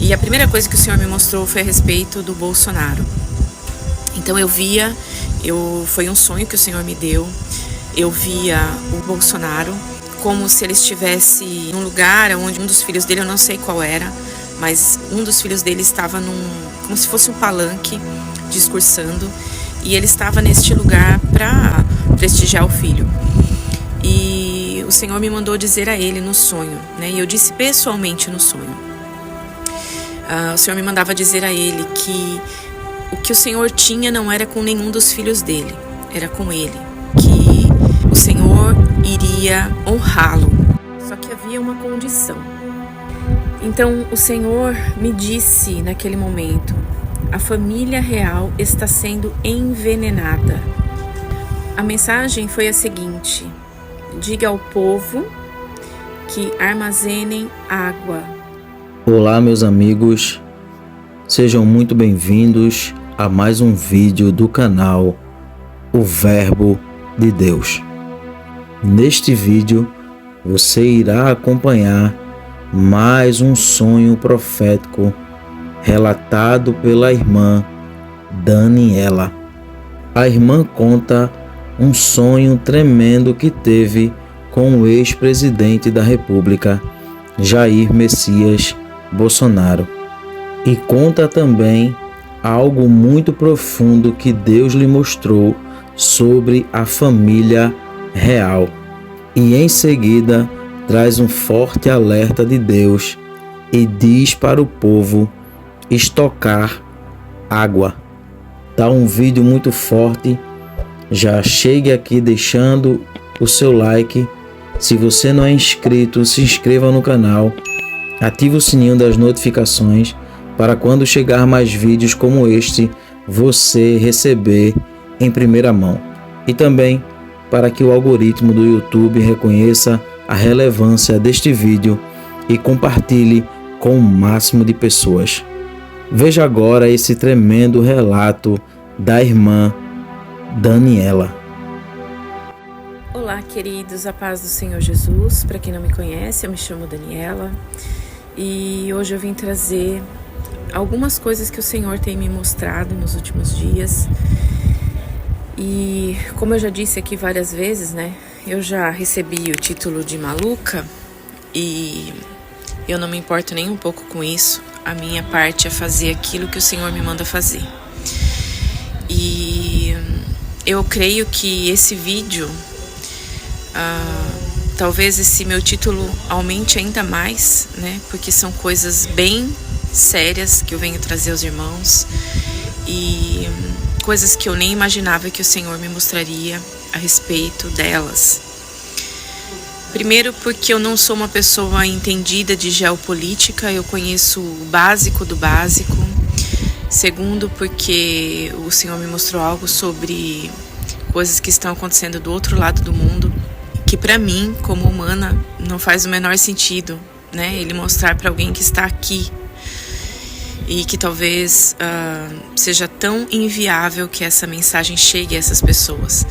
E a primeira coisa que o Senhor me mostrou foi a respeito do Bolsonaro. Então foi um sonho que o Senhor me deu. Eu via o Bolsonaro como se ele estivesse num lugar onde um dos filhos dele, eu não sei qual era, mas um dos filhos dele estava como se fosse um palanque discursando, e ele estava neste lugar para prestigiar o filho. E o Senhor me mandou dizer a ele no sonho, né? E eu disse pessoalmente no sonho. O Senhor me mandava dizer a ele que o que o Senhor tinha não era com nenhum dos filhos dele, era com ele, que o Senhor iria honrá-lo. Só que havia uma condição. Então o Senhor me disse naquele momento: a família real está sendo envenenada. A mensagem foi a seguinte: diga ao povo que armazenem água. Olá, meus amigos, sejam muito bem-vindos a mais um vídeo do canal O Verbo de Deus. Neste vídeo você irá acompanhar mais um sonho profético relatado pela irmã Daniela. A irmã conta um sonho tremendo que teve com o ex-presidente da República, Jair Messias Bolsonaro, e conta também algo muito profundo que Deus lhe mostrou sobre a família real. E em seguida traz um forte alerta de Deus e diz para o povo estocar água. Tá um vídeo muito forte. Já chegue aqui deixando o seu like. Se você não é inscrito, se inscreva no canal, ative o sininho das notificações para quando chegar mais vídeos como este, você receber em primeira mão. E também para que o algoritmo do YouTube reconheça a relevância deste vídeo e compartilhe com o máximo de pessoas. Veja agora esse tremendo relato da irmã Daniela. Olá, queridos, a paz do Senhor Jesus. Para quem não me conhece, eu me chamo Daniela e hoje eu vim trazer algumas coisas que o Senhor tem me mostrado nos últimos dias. E como eu já disse aqui várias vezes, né, eu já recebi o título de maluca e eu não me importo nem um pouco com isso. A minha parte é fazer aquilo que o Senhor me manda fazer. E eu creio que esse vídeo, talvez esse meu título aumente ainda mais, né? Porque são coisas bem sérias que eu venho trazer aos irmãos e coisas que eu nem imaginava que o Senhor me mostraria a respeito delas. Primeiro, porque eu não sou uma pessoa entendida de geopolítica, eu conheço o básico do básico. Segundo, porque o Senhor me mostrou algo sobre coisas que estão acontecendo do outro lado do mundo, que para mim, como humana, não faz o menor sentido, né? Ele mostrar para alguém que está aqui e que talvez seja tão inviável que essa mensagem chegue a essas pessoas.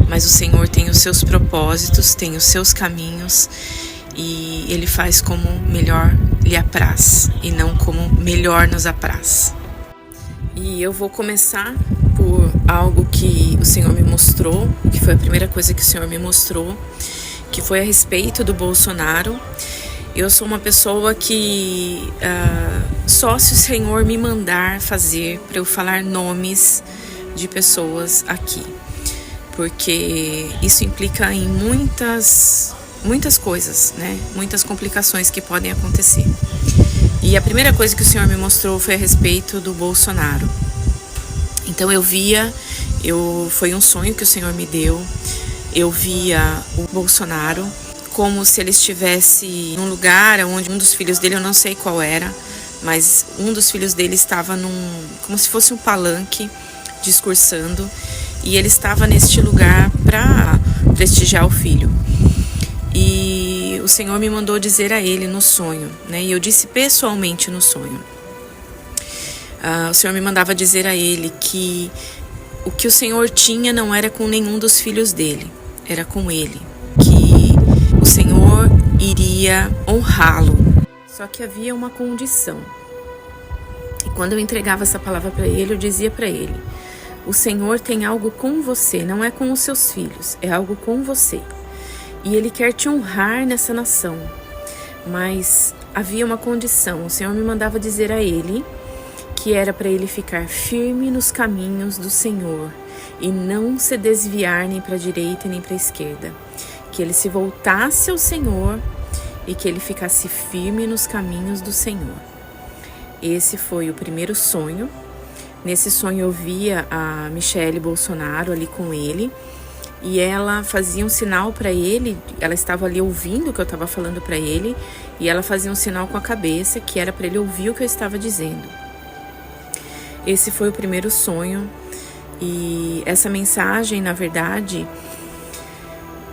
Mas o Senhor tem os seus propósitos, tem os seus caminhos e Ele faz como melhor lhe apraz e não como melhor nos apraz. E eu vou começar por algo que o Senhor me mostrou, que foi a primeira coisa que o Senhor me mostrou, que foi a respeito do Bolsonaro. Eu sou uma pessoa que só se o Senhor me mandar fazer para eu falar nomes de pessoas aqui, porque isso implica em muitas coisas, né? Muitas complicações que podem acontecer. E a primeira coisa que o Senhor me mostrou foi a respeito do Bolsonaro. Então foi um sonho que o Senhor me deu. Eu via o Bolsonaro como se ele estivesse num lugar onde um dos filhos dele, eu não sei qual era, mas um dos filhos dele estava como se fosse um palanque discursando, e ele estava neste lugar para prestigiar o filho. E o Senhor me mandou dizer a ele no sonho, né? E eu disse pessoalmente no sonho. O Senhor me mandava dizer a ele que o que o Senhor tinha não era com nenhum dos filhos dele, era com ele, que o Senhor iria honrá-lo. Só que havia uma condição. E quando eu entregava essa palavra para ele, eu dizia para ele: o Senhor tem algo com você, não é com os seus filhos, é algo com você. E Ele quer te honrar nessa nação. Mas havia uma condição, o Senhor me mandava dizer a ele que era para ele ficar firme nos caminhos do Senhor e não se desviar nem para a direita nem para a esquerda. Que ele se voltasse ao Senhor e que ele ficasse firme nos caminhos do Senhor. Esse foi o primeiro sonho. Nesse sonho eu via a Michelle Bolsonaro ali com ele e ela fazia um sinal para ele, ela estava ali ouvindo o que eu estava falando para ele e ela fazia um sinal com a cabeça que era para ele ouvir o que eu estava dizendo. Esse foi o primeiro sonho e essa mensagem, na verdade,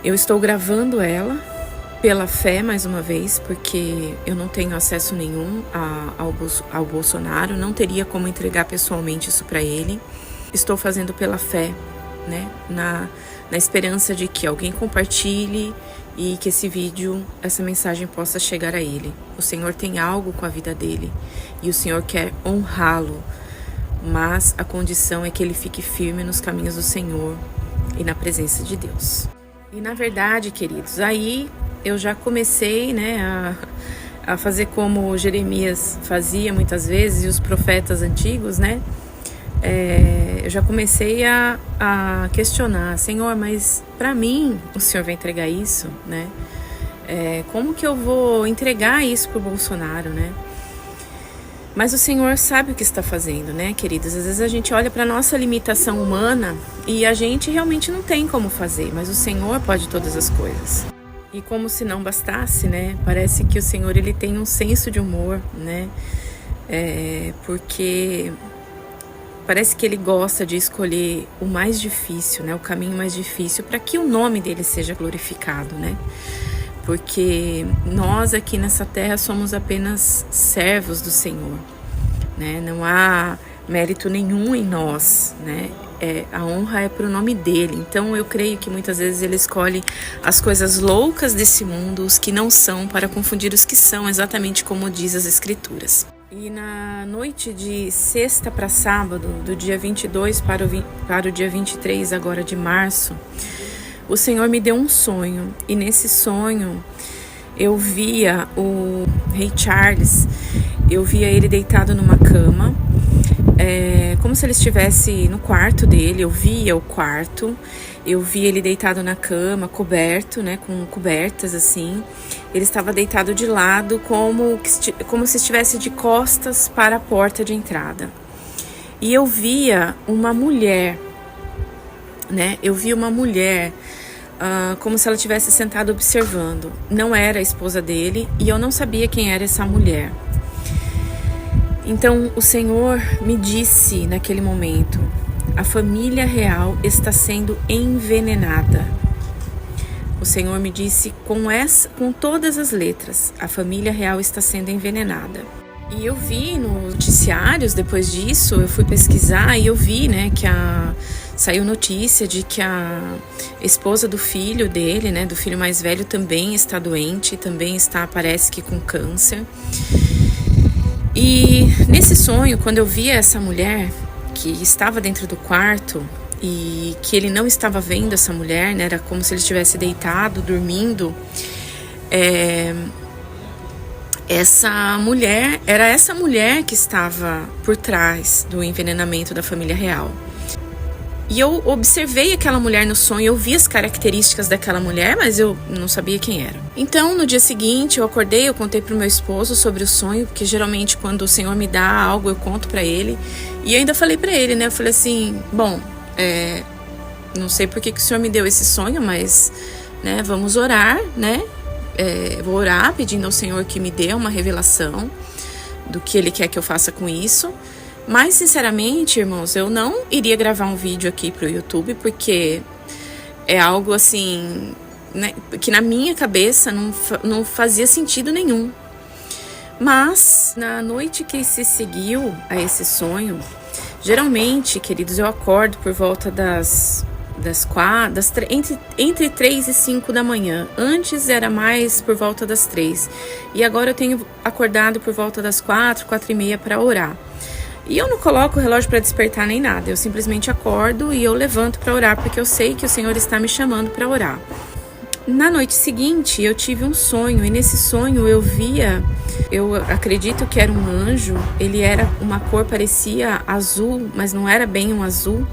eu estou gravando ela pela fé, mais uma vez, porque eu não tenho acesso nenhum ao Bolsonaro, não teria como entregar pessoalmente isso para ele. Estou fazendo pela fé, né? Na esperança de que alguém compartilhe e que esse vídeo, essa mensagem possa chegar a ele. O Senhor tem algo com a vida dele e o Senhor quer honrá-lo, mas a condição é que ele fique firme nos caminhos do Senhor e na presença de Deus. E na verdade, queridos, aí eu já comecei, né, a fazer como Jeremias fazia muitas vezes e os profetas antigos, né? Eu já comecei a questionar: Senhor, mas para mim o Senhor vai entregar isso, né? Como que eu vou entregar isso pro Bolsonaro, né? Mas o Senhor sabe o que está fazendo, né, queridos? Às vezes a gente olha para nossa limitação humana e a gente realmente não tem como fazer, mas o Senhor pode todas as coisas. E como se não bastasse, né? Parece que o Senhor, ele tem um senso de humor, né? Porque parece que ele gosta de escolher o mais difícil, né? O caminho mais difícil para que o nome dele seja glorificado, né? Porque nós aqui nessa terra somos apenas servos do Senhor, né? Não há mérito nenhum em nós, né? A honra é para o nome dele. Então eu creio que muitas vezes ele escolhe as coisas loucas desse mundo, os que não são, para confundir os que são, exatamente como diz as Escrituras. E na noite de sexta para sábado, do dia 22 para o dia 23 agora de março, o Senhor me deu um sonho, e nesse sonho eu via o rei Charles, eu via ele deitado numa cama, como se ele estivesse no quarto dele. Eu via o quarto, eu via ele deitado na cama, coberto, né, com cobertas assim. Ele estava deitado de lado, como se estivesse de costas para a porta de entrada. E eu via uma mulher, né, como se ela estivesse sentada observando. Não era a esposa dele e eu não sabia quem era essa mulher. Então o Senhor me disse naquele momento: a família real está sendo envenenada. O Senhor me disse com todas as letras: a família real está sendo envenenada. E eu vi nos noticiários, depois disso, eu fui pesquisar e eu vi, né, que saiu notícia de que a esposa do filho dele, né, do filho mais velho, também está doente, também está, parece que com câncer. E nesse sonho, quando eu via essa mulher que estava dentro do quarto e que ele não estava vendo essa mulher, né, era como se ele estivesse deitado, dormindo, essa mulher que estava por trás do envenenamento da família real. E eu observei aquela mulher no sonho, eu vi as características daquela mulher, mas eu não sabia quem era. Então, no dia seguinte, eu acordei, eu contei pro meu esposo sobre o sonho, porque geralmente quando o Senhor me dá algo, eu conto pra ele. E eu ainda falei pra ele, né, eu falei assim: bom, não sei por que o Senhor me deu esse sonho, mas, né, vamos orar, né? Vou orar pedindo ao Senhor que me dê uma revelação do que Ele quer que eu faça com isso. Mas, sinceramente, irmãos, eu não iria gravar um vídeo aqui pro YouTube, porque é algo assim, né, que na minha cabeça não fazia sentido nenhum. Mas, na noite que se seguiu a esse sonho, geralmente, queridos, eu acordo por volta entre 3 e 5 da manhã. Antes era mais por volta das 3. E agora eu tenho acordado por volta das 4, 4 e meia para orar. E eu não coloco o relógio para despertar nem nada, eu simplesmente acordo e eu levanto para orar, porque eu sei que o Senhor está me chamando para orar. Na noite seguinte, eu tive um sonho, e nesse sonho eu acredito que era um anjo, ele era uma cor, parecia azul, mas não era bem um azul.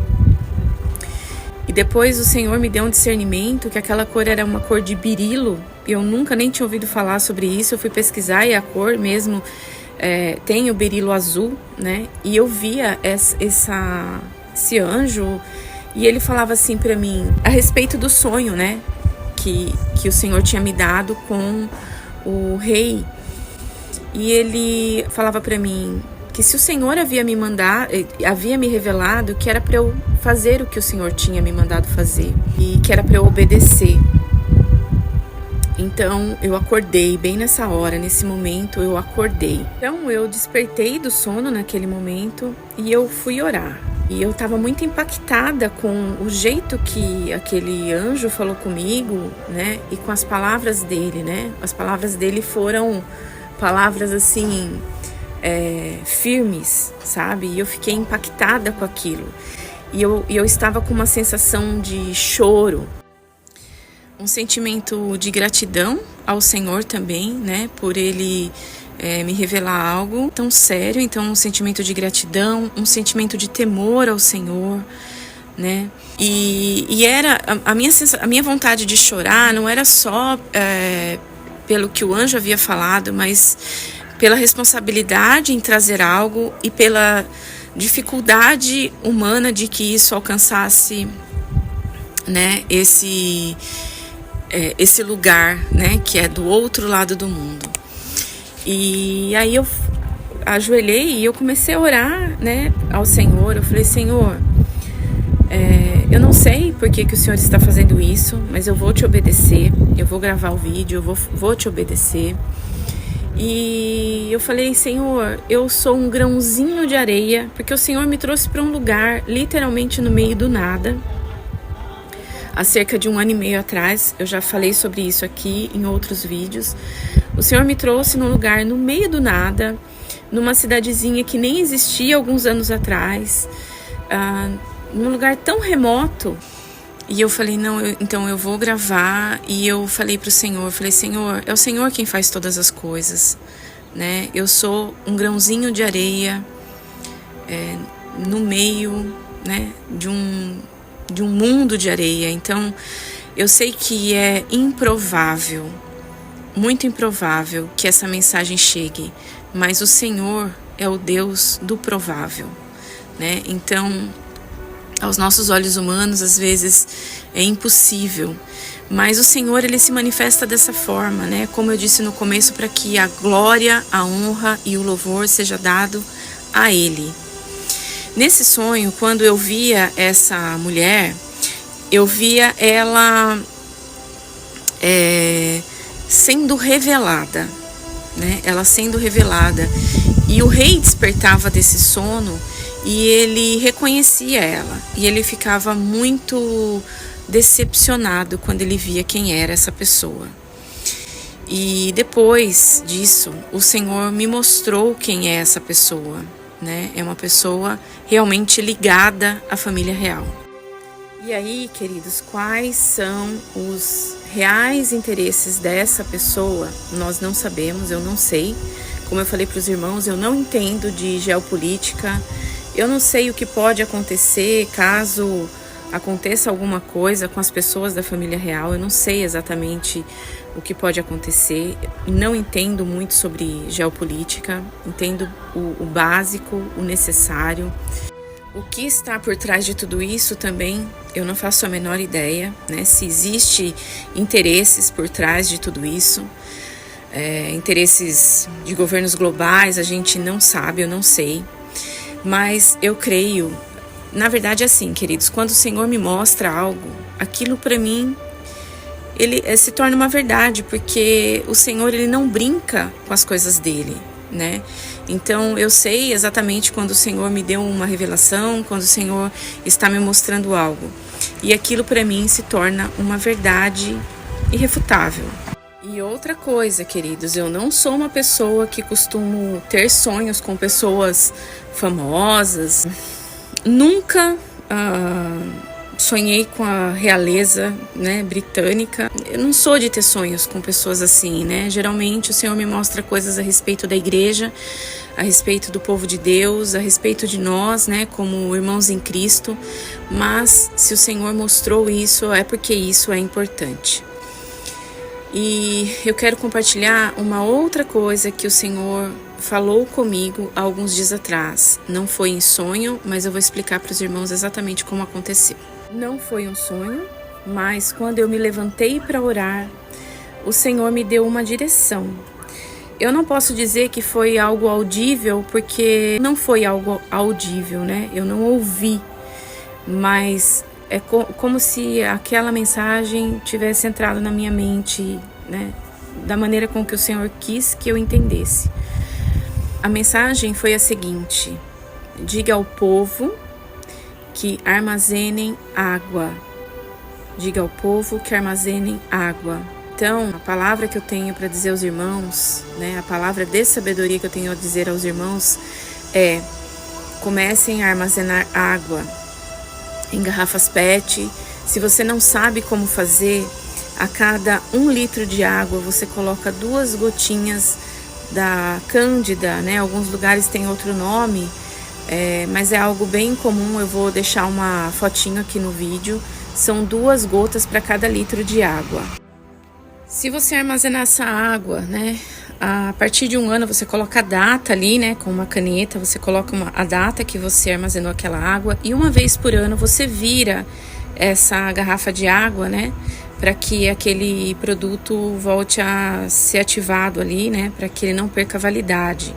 E depois o Senhor me deu um discernimento que aquela cor era uma cor de berilo. Eu nunca nem tinha ouvido falar sobre isso, eu fui pesquisar e a cor mesmo tem o berilo azul, né? E eu via esse anjo e ele falava assim para mim, a respeito do sonho, né? Que o Senhor tinha me dado com o rei. E ele falava para mim que se o Senhor havia me revelado que era para eu fazer o que o Senhor tinha me mandado fazer e que era para eu obedecer. Então eu acordei bem nessa hora, nesse momento eu acordei. Então eu despertei do sono naquele momento e eu fui orar. E eu estava muito impactada com o jeito que aquele anjo falou comigo, né? E com as palavras dele, né? As palavras dele foram palavras assim, firmes, sabe? E eu fiquei impactada com aquilo. E eu estava com uma sensação de choro, um sentimento de gratidão ao Senhor também, né? Por ele me revelar algo tão sério. Então um sentimento de gratidão, um sentimento de temor ao Senhor, né? E era a minha vontade de chorar não era só pelo que o anjo havia falado, mas pela responsabilidade em trazer algo e pela dificuldade humana de que isso alcançasse, né, esse lugar, né, que é do outro lado do mundo. E aí eu ajoelhei e eu comecei a orar, né, ao Senhor. Eu falei, Senhor, eu não sei por que o Senhor está fazendo isso, mas eu vou te obedecer, eu vou gravar o vídeo, eu vou te obedecer. E eu falei, Senhor, eu sou um grãozinho de areia, porque o Senhor me trouxe para um lugar literalmente no meio do nada. Há cerca de 1 ano e meio atrás, eu já falei sobre isso aqui em outros vídeos. O Senhor me trouxe num lugar no meio do nada, numa cidadezinha que nem existia alguns anos atrás, num lugar tão remoto. E eu falei, não, então eu vou gravar. E eu falei para o Senhor, Senhor, é o Senhor quem faz todas as coisas, né? Eu sou um grãozinho de areia no meio, né, de um mundo de areia. Então eu sei que é improvável, muito improvável que essa mensagem chegue, mas o Senhor é o Deus do provável, né? Então, aos nossos olhos humanos, às vezes é impossível, mas o Senhor, ele se manifesta dessa forma, né? Como eu disse no começo, para que a glória, a honra e o louvor seja dado a Ele. Nesse sonho, quando eu via essa mulher, eu via ela sendo revelada, né? Ela sendo revelada. E o rei despertava desse sono e ele reconhecia ela. E ele ficava muito decepcionado quando ele via quem era essa pessoa. E depois disso, o Senhor me mostrou quem é essa pessoa, né? É uma pessoa realmente ligada à família real. E aí, queridos, quais são os reais interesses dessa pessoa? Nós não sabemos, eu não sei. Como eu falei para os irmãos, eu não entendo de geopolítica. Eu não sei o que pode acontecer caso aconteça alguma coisa com as pessoas da família real. Eu não sei exatamente o que pode acontecer. Não entendo muito sobre geopolítica. Entendo o básico, o necessário. O que está por trás de tudo isso também eu não faço a menor ideia, né? Se existe interesses por trás de tudo isso, interesses de governos globais, a gente não sabe, eu não sei. Mas eu creio, na verdade é assim, queridos, quando o Senhor me mostra algo, aquilo para mim, ele se torna uma verdade, porque o Senhor, ele não brinca com as coisas dele, né? Então eu sei exatamente quando o Senhor me deu uma revelação, quando o Senhor está me mostrando algo. E aquilo para mim se torna uma verdade irrefutável. E outra coisa, queridos, eu não sou uma pessoa que costumo ter sonhos com pessoas famosas. Nunca sonhei com a realeza, né, britânica. Eu não sou de ter sonhos com pessoas assim, né? Geralmente o Senhor me mostra coisas a respeito da igreja, a respeito do povo de Deus, a respeito de nós, né, como irmãos em Cristo. Mas se o Senhor mostrou isso, é porque isso é importante. E eu quero compartilhar uma outra coisa que o Senhor falou comigo há alguns dias atrás. Não foi em sonho, mas eu vou explicar para os irmãos exatamente como aconteceu. Não foi um sonho, mas quando eu me levantei para orar, o Senhor me deu uma direção. Eu não posso dizer que foi algo audível, porque não foi algo audível, né? Eu não ouvi, mas é como se aquela mensagem tivesse entrado na minha mente, né? Da maneira com que o Senhor quis que eu entendesse. A mensagem foi a seguinte: diga ao povo que armazenem água. Diga ao povo que armazenem água. Então, a palavra que eu tenho para dizer aos irmãos, né, a palavra de sabedoria que eu tenho a dizer aos irmãos é: comecem a armazenar água em garrafas PET. Se você não sabe como fazer, a cada 1 litro de água você coloca 2 gotinhas da Cândida, né? Alguns lugares tem outro nome, mas é algo bem comum. Eu vou deixar uma fotinho aqui no vídeo. São 2 gotas para cada litro de água. Se você armazenar essa água, né, a partir de 1 ano você coloca a data ali, né, com uma caneta, você coloca a data que você armazenou aquela água, e uma vez por ano você vira essa garrafa de água, né, para que aquele produto volte a ser ativado ali, né, para que ele não perca a validade.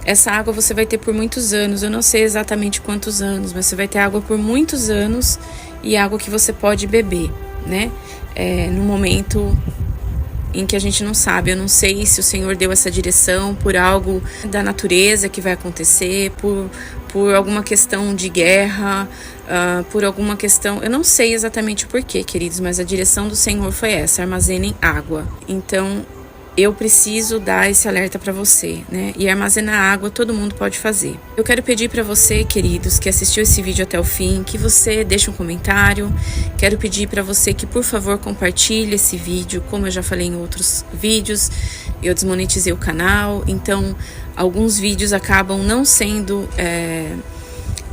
Essa água você vai ter por muitos anos, eu não sei exatamente quantos anos, mas você vai ter água por muitos anos, e água que você pode beber, né, no momento em que a gente não sabe. Eu não sei se o Senhor deu essa direção por algo da natureza que vai acontecer, por alguma questão de guerra, por alguma questão... Eu não sei exatamente o porquê, queridos, mas a direção do Senhor foi essa: armazenem água. Então, eu preciso dar esse alerta para você, né? E armazenar água todo mundo pode fazer. Eu quero pedir para você, queridos, que assistiu esse vídeo até o fim, que você deixe um comentário. Quero pedir para você que, por favor, compartilhe esse vídeo. Como eu já falei em outros vídeos, eu desmonetizei o canal, então alguns vídeos acabam não sendo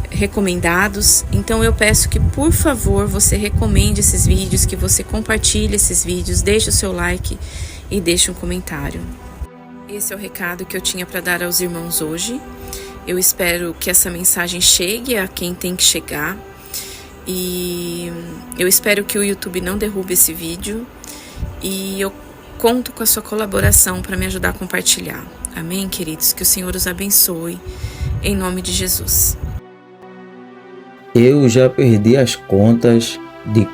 recomendados. Então eu peço que, por favor, você recomende esses vídeos, que você compartilhe esses vídeos, deixe o seu like e deixe um comentário. Esse é o recado que eu tinha para dar aos irmãos hoje. Eu espero que essa mensagem chegue a quem tem que chegar. E eu espero que o YouTube não derrube esse vídeo. E eu conto com a sua colaboração para me ajudar a compartilhar. Amém, queridos? Que o Senhor os abençoe. Em nome de Jesus. Eu já perdi as contas de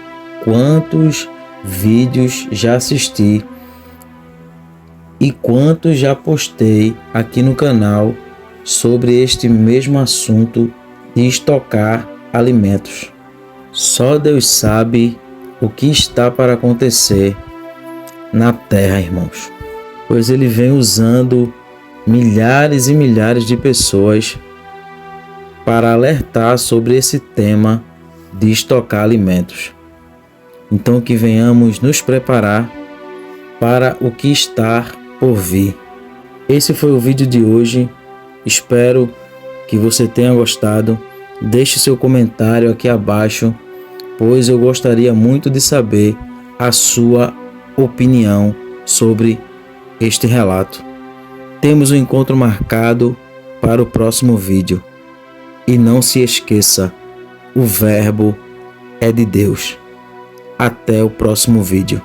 quantos vídeos já assisti e quantos já postei aqui no canal sobre este mesmo assunto de estocar alimentos. Só Deus sabe o que está para acontecer na terra, irmãos, pois Ele vem usando milhares e milhares de pessoas para alertar sobre esse tema de estocar alimentos. Então, que venhamos nos preparar para o que está por vir. Esse foi o vídeo de hoje. Espero que você tenha gostado. Deixe seu comentário aqui abaixo, pois eu gostaria muito de saber a sua opinião sobre este relato. Temos um encontro marcado para o próximo vídeo. E não se esqueça, o Verbo é de Deus. Até o próximo vídeo.